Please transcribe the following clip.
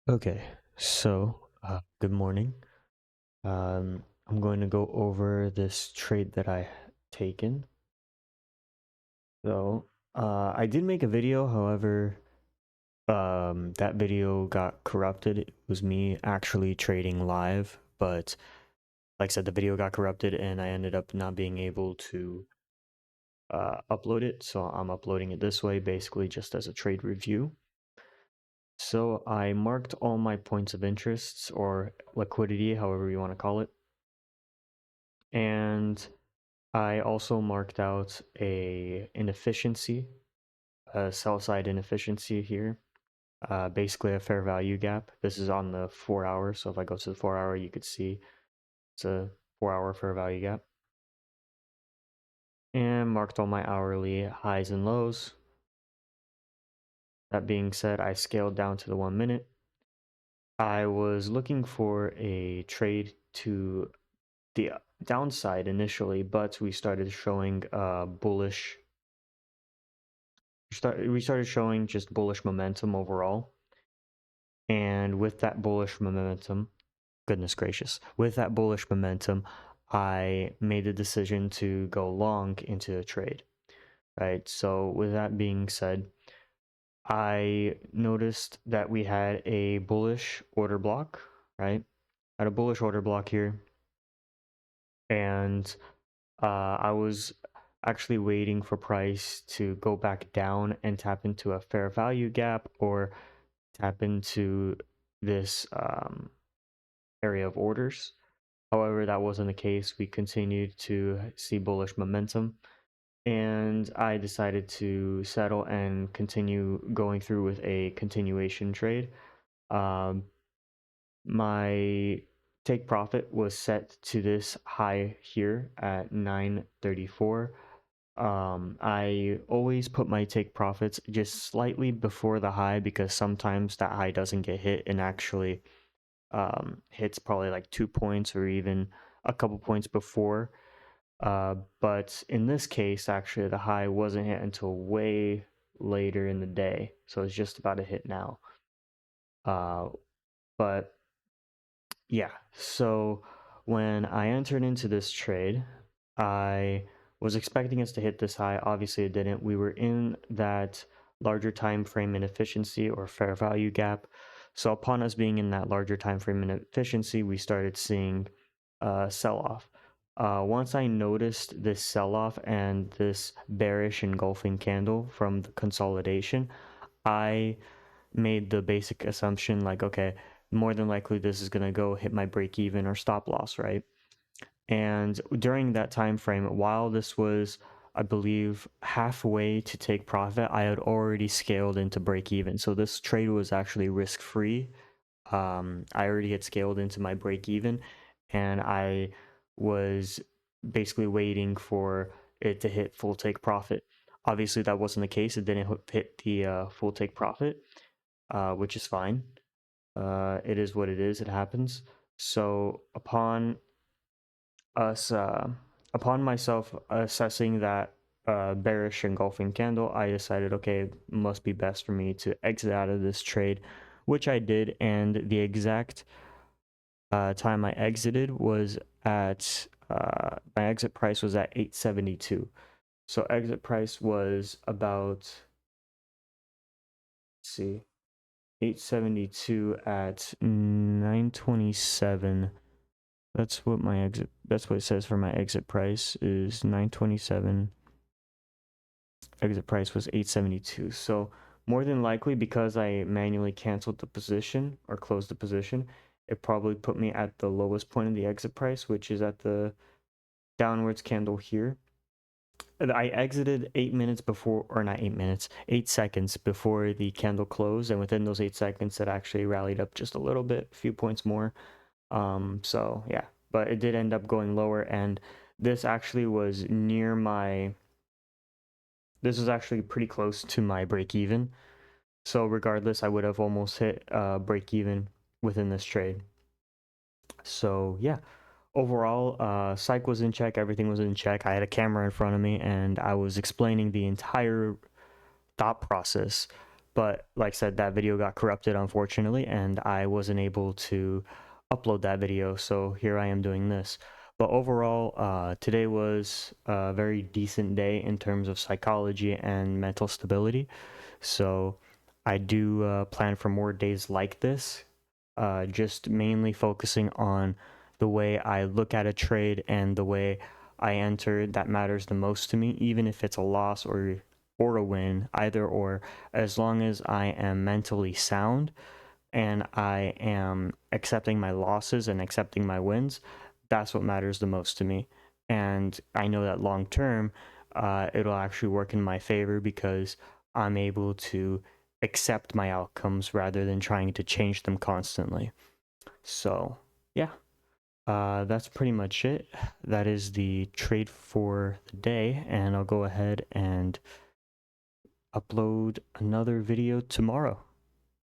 Okay, so good morning. I'm going to go over this trade that I taken. So, I did make a video, however, that video got corrupted. It was me actually trading live, but like I said, the video got corrupted and I ended up not being able to upload it. So I'm uploading it this way, basically just as a trade review. So I marked all my points of interests or liquidity, however you want to call it. And I also marked out a inefficiency, a sell side inefficiency here, basically a fair value gap. This is on the 4 hour, so if I go to the 4 hour, you could see it's a 4 hour fair value gap. And marked all my hourly highs and lows. That being said, I scaled down to the 1 minute. I was looking for a trade to the downside initially, but we started showing bullish. We started showing just bullish momentum overall. And with that bullish momentum, goodness gracious, with that bullish momentum, I made the decision to go long into a trade, right? So with that being said, I noticed that we had a bullish order block, right? Had a bullish order block here, and I was actually waiting for price to go back down and tap into a fair value gap or tap into this area of orders. However, that wasn't the case. We continued to see bullish momentum, and I decided to settle and continue going through with a continuation trade. Um, my take profit was set to this high here at 934. I always put my take profits just slightly before the high because sometimes that high doesn't get hit and actually hits probably like 2 points or even a couple points before. But in this case, actually, the high wasn't hit until way later in the day, so it's just about to hit now. Uh, but yeah, so when I entered into this trade, I was expecting us to hit this high. Obviously, it didn't. We were in that larger time frame inefficiency or fair value gap. So upon us being in that larger time frame inefficiency, we started seeing sell off. Once I noticed this sell off and this bearish engulfing candle from the consolidation, I made the basic assumption like, okay, more than likely this is going to go hit my break even or stop loss, right? And during that time frame, while this was, I believe, halfway to take profit, I had already scaled into break even. So this trade was actually risk free. I already had scaled into my break even, and I was basically waiting for it to hit full take profit. Obviously, that wasn't the case. It didn't hit the full take profit, which is fine. It is what it is. It happens. So us, upon myself assessing that bearish engulfing candle, I decided, okay, it must be best for me to exit out of this trade, which I did. And the exact time I exited was at my exit price was at 872. So exit price was about, let's see, 872 at 927. That's what my exit, that's what it says for my exit price is 927. Exit price was 872. So more than likely, because I manually canceled the position or closed the position, it probably put me at the lowest point of the exit price, which is at the downwards candle here. I exited 8 minutes before, or not 8 minutes, 8 seconds before the candle closed, and within those 8 seconds, it actually rallied up just a little bit, a few points more. So yeah, but it did end up going lower, and this actually was near my. This was actually pretty close to my break even. So regardless, I would have almost hit break even within this trade. So yeah, overall, psych was in check. Everything was in check. I had a camera in front of me, and I was explaining the entire thought process But like I said, that video got corrupted, unfortunately, and I wasn't able to upload that video. So here I am doing this. But overall, today was a very decent day in terms of psychology and mental stability. So I do plan for more days like this, just mainly focusing on the way I look at a trade and the way I enter that matters the most to me, even if it's a loss or a win, either or, as long as I am mentally sound and I am accepting my losses and accepting my wins, that's what matters the most to me. And I know that long term, it'll actually work in my favor because I'm able to accept my outcomes rather than trying to change them constantly. So, yeah, that's pretty much it. That is the trade for the day, and I'll go ahead and upload another video tomorrow.